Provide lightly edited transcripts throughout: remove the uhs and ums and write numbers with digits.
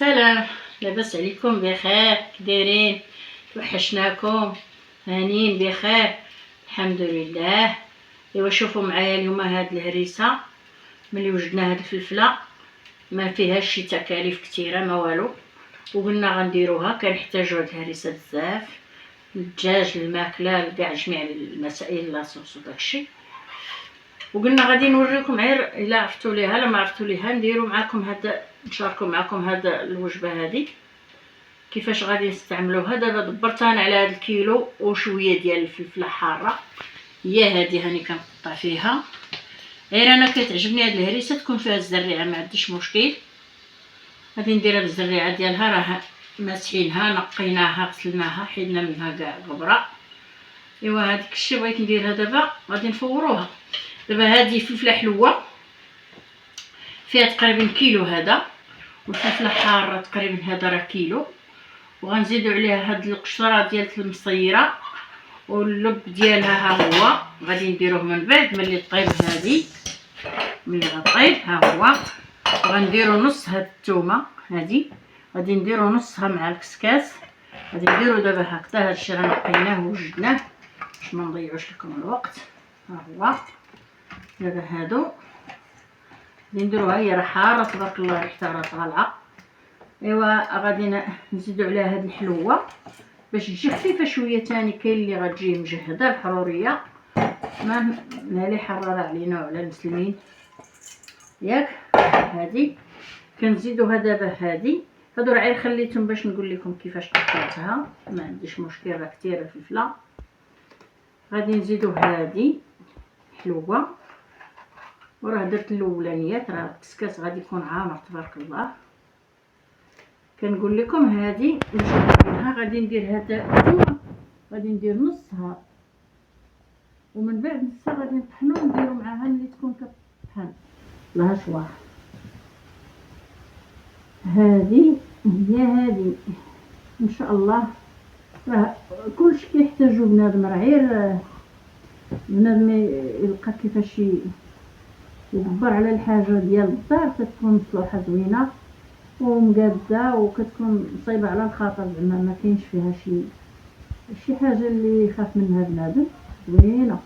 السلام، لاباس عليكم؟ بخير؟ كدايرين؟ توحشناكم. هانيين بخير الحمد لله. ايوا شوفوا معايا اليوم هاد الهريسه ملي وجدنا هاد الفلفله ما فيهاش شي تكاليف كثيره ما والو، وقلنا غنديروها. كنحتاجو هاد الهريسه بزاف، الدجاج، الماكله، لكاع جميع المسائل، لاصوص وداكشي. وقلنا غادي نوريكم غير الا عرفتوا ليها، لا ما عرفتوا ليها نديروا معكم هاد، نشاركوا معكم هاد الوجبه هذه كيفاش غادي نستعملوها. دابا دبرت انا على هاد الكيلو وشويه ديال الفلفله حاره، هي هذه هاني كنقطع فيها. غير انا كتعجبني هاد الهريسه تكون فيها الزريعه، ما عنديش مشكل. غادي نديرها بالزريعه ديالها، راه ماسحينها نقيناها غسلناها حيدنا منها كاع الغبره. ايوا هذيك الشيء بغيت نديرها دابا، غادي نفوروها. دابا هذه فلفله حلوه فيها تقريبا كيلو هذا، والفلفله حاره تقريبا هذا راه كيلو. وغنزيدو عليها هاد القشره ديال المصيره واللب ديالها ها هو، غادي نديروه من بعد ملي طيب. هذه ملي غطيب ها هو، وغنديرو نص هاد الثومه هذه، غادي نديرو نصها مع الكسكاس. غادي نديرو دابا هكذا. هادشي راه نقيناه ووجدناه باش ما نضيعوش لكم الوقت. ها هو دابا هادو غادي نديروها، هي راه حاره تبارك الله، ريحتها راه طالعه. ايوا غادي نزيدو عليها هاد الحلوه باش تجي خفيفه شويه تاني. كاين اللي غتجي مجهده الحروريه، ما لي حراره علينا وعلى المسلمين ياك. هادي كنزيدوها دابا. هادو راه غير خليتهم باش نقول لكم كيفاش قطعتها، ما عنديش مشكل، راه كثيره الفلفله. غادي نزيدو هادي حلوه، وراه درت الاولانيات، راه الكسكاس غادي يكون عامر تبارك الله. كنقول لكم هذه منها غادي ندير هذا الثومه، غادي ندير نصها، ومن بعد نصها غادي نطحنو ونديرو معاها ملي تكون كطحن لها شوار. هذه هي هذه ان شاء الله. راه كلشي كيحتاجو بنادم، راه غير بنادم يلقى كيفاش يدبر على الحاجه ديال الدار، كتكون مصلوحه زوينه ومقاده، وكتكون صايبه على الخاطر، زعما ما كاينش فيها شي حاجه اللي يخاف منها بنادم. زوينه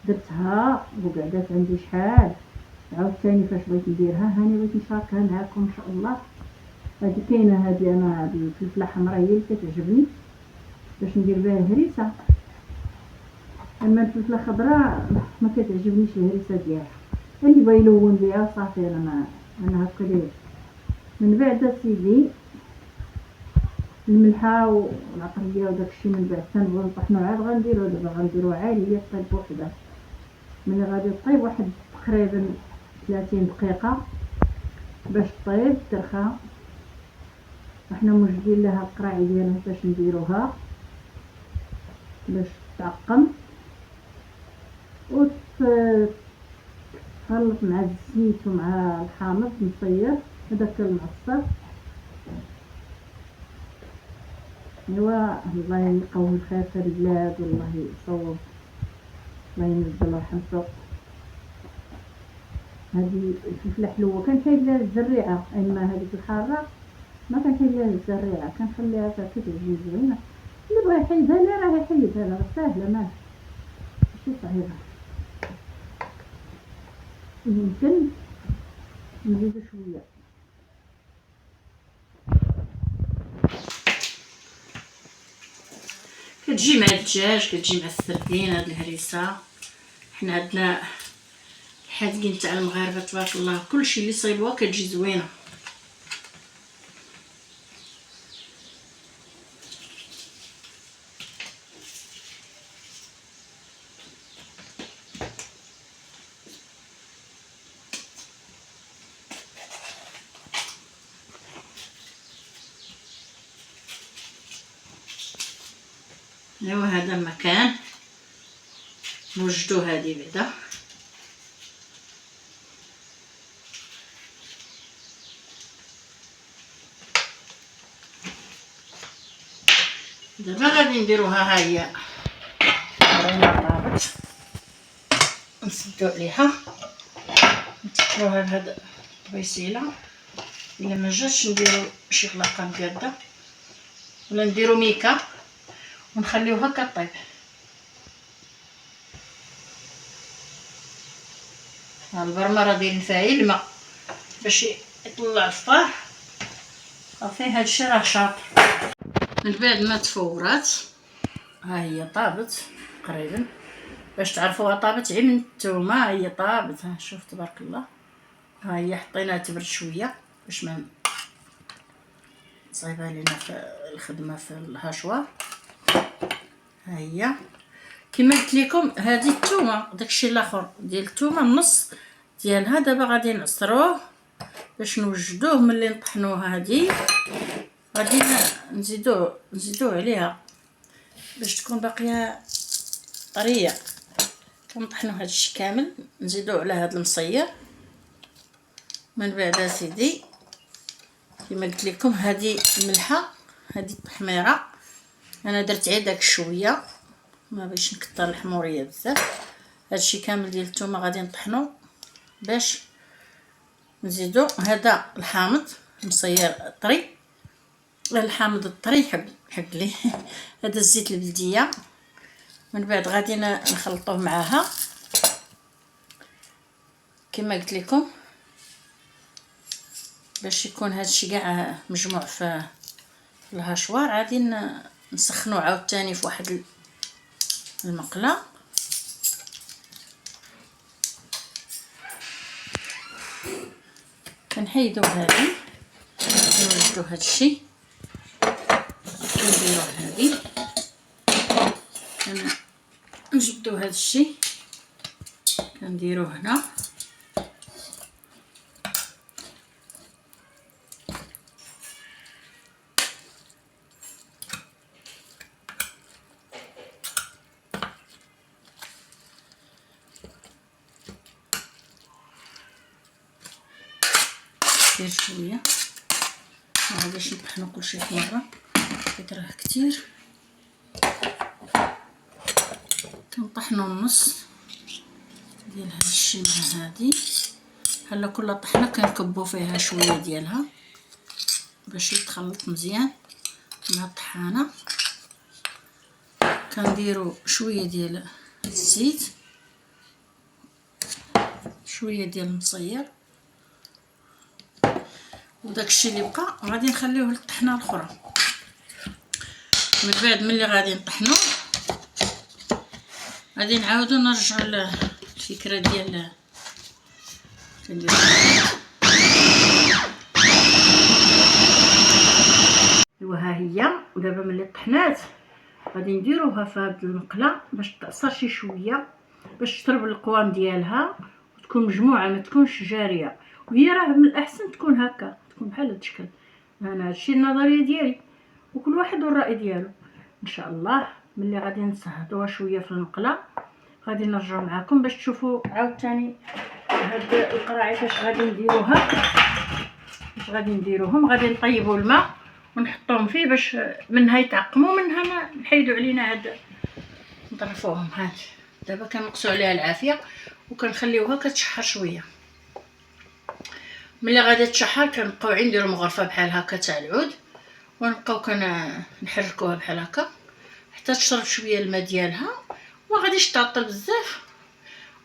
درتها وقعدات عندي شحال. عاود ثاني فاش بغيت نديرها هاني بغيت نشاركها معكم ان شاء الله. هذه كاينه، هذه انا هذه الفلفله حمراء هي اللي كتعجبني باش ندير بها الهريسه، اما الفلفله خضراء ما كتعجبنيش الهريسه ديالها. اللي بغى يلون بها صافي، انا هكا داير. من بعد سيدي الملحه والعطريه وداكشي، من بعد تنبغيو نطحنو عاد غنديرو. دابا غنديرو عاليه طيب وحده، ملي غادي طيب واحد تقريبا 30 دقيقه باش طيب ترخى. وحنا موجدين لها القراعي ديالها باش نديروها باش تعقم وتخلط مع الزيت ومع الحامض مصير هذاك المعصر. ايوا الله يلقاوه الخير في البلاد، والله يصوب، الله ينزل رحمته. هذه الفلفله حلوه، كنحيد لها الزريعه، اما هذيك الحاره ما كنحيد لها الزريعه، كنخليها هكا تجي زوينه. اللي بغى يحيدها لا راه يحيدها، راه ساهله ماشي صعيبه. يمكن نزيدو شويه. كتجي مع الدجاج، كتجي مع السردين. هاد الهريسه حنا عندنا الحادقين تاع المغاربه تبارك الله، كلشي اللي صايبوها كتجي زوينه. ايوا هذا المكان نوجدو هذه بعدا. دابا غادي نديروها، ها هي راه طابت، نسدو عليها نتكروها بهاد البيسيله الا ما جاتش نديرو شي غلاقه مقاده ولا نديرو ميكا ونخليوها كطيب. ها البرمره ديال نفايل الماء باش يطلع الفطار. صافي هادشي راه شاطر. من بعد ما تفورات ها هي طابت تقريبا، باش تعرفوها طابت غير من الثومه. ها هي طابت، ها شوف تبارك الله. ها هي حطيناها تبرد شويه باش ما تصعيب علينا في الخدمه في الهاشوار. ها هي كما قلت لكم هذه الثومه، داكشي الاخر ديال الثومه النص ديالها دابا غادي نعصروه باش نوجدوه. ملي نطحنوها هذه غادي نزيدو عليها باش تكون باقيه طريه. كنطحنوا هذا الشيء كامل نزيدو على هذا المصير. من بعد سيدي كما قلت لكم هذه الملحه، هذه التحميره انا درت غير داك شويه، ما باش نكثر الحموريه بزاف. هادشي كامل ديال الثومه غادي نطحنو باش نزيدو هذا الحامض المصير طري. الحامض الطري حق لي هذا الزيت البلديه. من بعد غادي نخلطوه معاها كما قلت لكم باش يكون هذا الشيء كاع مجموع في الهاشوار. غادي نسخنو عاوتاني في واحد المقله. كنحيدو هذه نوجدو هذا الشيء، كنديرو هذه نجبدو هذا الشيء كنديروه هنا. كثير شويه، ما غاديش نطحنو كلشي في مره حيت راه كثير. كنطحنو النص ديال هذا الشيء مع هذه. بحال كل طحنه كنكبو فيها شويه ديالها باش يتخلط مزيان مع الطحانه. كنديرو شويه ديال الزيت، شويه ديال المصير، وداك الشيء اللي بقى غادي نخليوه للطحنه الاخرى. من بعد ملي غادي نطحنو غادي نعاودو نرجعو للفكره ديال كنديرو. ايوا ها هي. ودابا ملي طحنات غادي نديروها في هاد المقله باش تعصر شي شويه باش تشرب القوام ديالها وتكون مجموعه ما تكونش جاريه. وهي راه من الاحسن تكون هكا، تكون بحال هاد الشكل. انا هادشي النظريه ديالي وكل واحد والراي ديالو. ان شاء الله ملي غادي نصهدوها شويه في المقله غادي نرجعوا معكم باش تشوفوا عاوتاني هاد القراعي كيفاش غادي نديروها. باش غادي نديروهم غادي نطيبوا الماء ونحطوهم فيه باش منها يتعقموا منها ما نحيدوا علينا هاد نطرفوهم. هاد دابا كنقصوا عليها العافيه وكنخليوها كتشحر شويه. ملي غادي تشحر كنبقاو نديروا مغرفه بحال هكا تاع العود ونبقاو نحركوها بحال هكا حتى تشرب شويه الماء ديالها وما غاديش تعطل بزاف.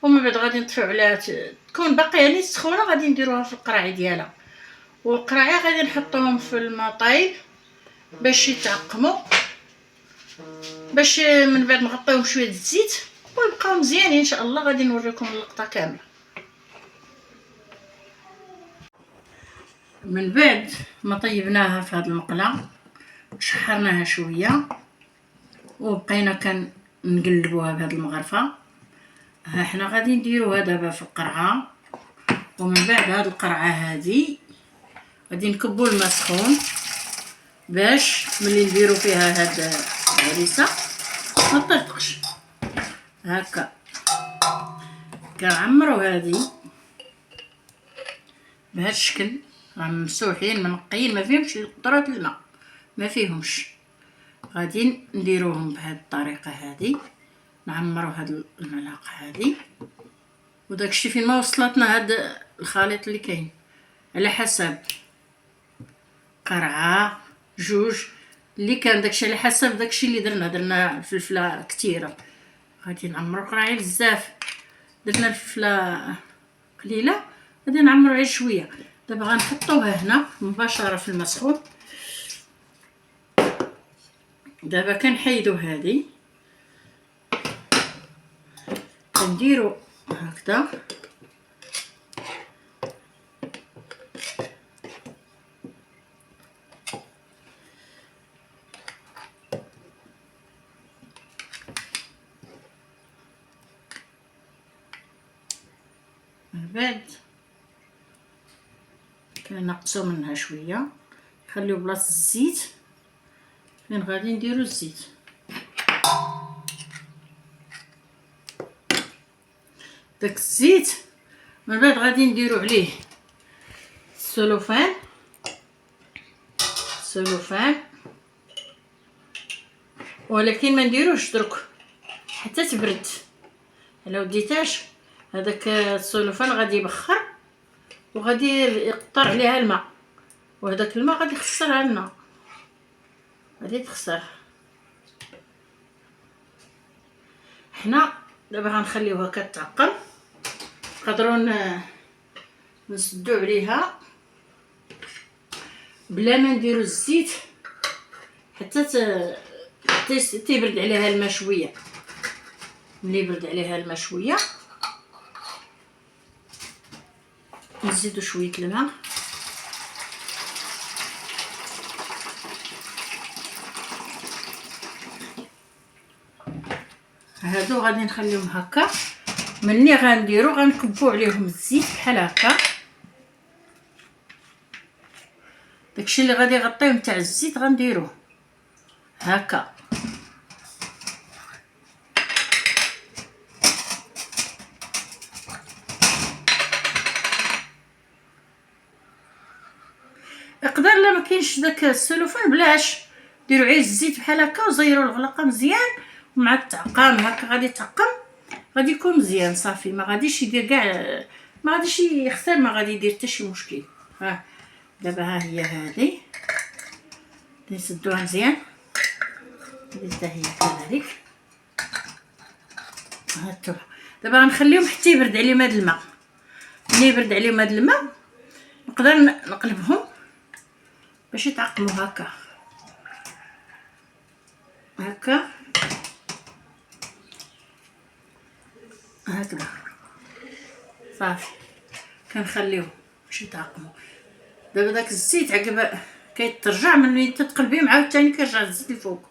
ومن بعد غادي نطفيو عليها تكون باقيه يعني سخونه. غادي نديروها في القراعي ديالها، والقراعي غادي نحطوهم في الماء طايب باش يتعقموا. باش من بعد نغطيوهم شويه الزيت ويبقاو مزيانين ان شاء الله. غادي نوريكم اللقطه كامله. من بعد ما طيبناها في هذه المقله شحرناها شويه وبقينا كنقلبوها بهذه المغرفه. ها حنا غادي نديروها دابا في القرعه. ومن بعد هذه القرعه هذه غادي نكبوا الماء سخون باش ملي نديرو فيها هاد الهريسه ما تطرطقش. هكا كنعمرو هذه بهذا الشكل، راه ممسوحين منقيين ما فيهمش قطره الماء ما فيهمش. غادي نديروهم بهذه الطريقه هذه، نعمروا هاد الملعقه هذه. وداكشي فين ما وصلتنا هاد الخليط اللي كاين على حسب قرعه جوج اللي كان، داكشي على حسب داكشي اللي درنا فلفله كثيره، غادي نعمرو قرعه بزاف. درنا الفلفله قليله غادي نعمرو غير شويه. دابا غنحطوها هنا مباشره في الماء سخون. دابا كنحيدو هذه، كنديرو هكذا من بعد كنقصو منها شويه، نخليو بلاصه الزيت فين غادي نديرو الزيت. داك الزيت من بعد غادي نديرو عليه السلوفان ولكن ما نديروش درك حتى تبرد. الا وديتاش هذاك السلوفان غادي يبخر وغادي يقطر عليها الماء، وهذاك الماء غادي يخسرها لنا، غادي تخسر. حنا دابا غنخليوها كتعقم، نقدروا نسدو عليها بلا ما نديرو الزيت حتى تيبرد عليها الماء شويه. ملي يبرد عليها الماء شويه نزيدو شويه الماء، هادو غادي نخليهم هكا. ملي غنديرو غنكبو عليهم الزيت بحال هكا، داكشي اللي غادي يغطيه نتاع الزيت غنديروه هكا. يقدر لا ما كاينش داك السلوفان بلاش، ديروا غير الزيت بحال هكا وزيروا الغلقه مزيان، ومع التعقام هكا غادي يتعقم، غادي يكون مزيان صافي. ما غاديش يدير كاع، ما غاديش يخسر، ما غادي يدير حتى شي مشكل. ها دابا ها هي هذه نسدوها مزيان، هذه حتى هي كذلك. هانتوما دابا غنخليهم حتى يبرد عليهم هذا الماء. ملي يبرد عليهم هذا الماء نقدر نقلبهم باش يتعقموا هكا هكذا. صافي كنخليهم باش يتعقموا. دابا داك الزيت عقب كيترجع، ملي تتقلبيه عاوتاني كيرجع الزيت الفوق.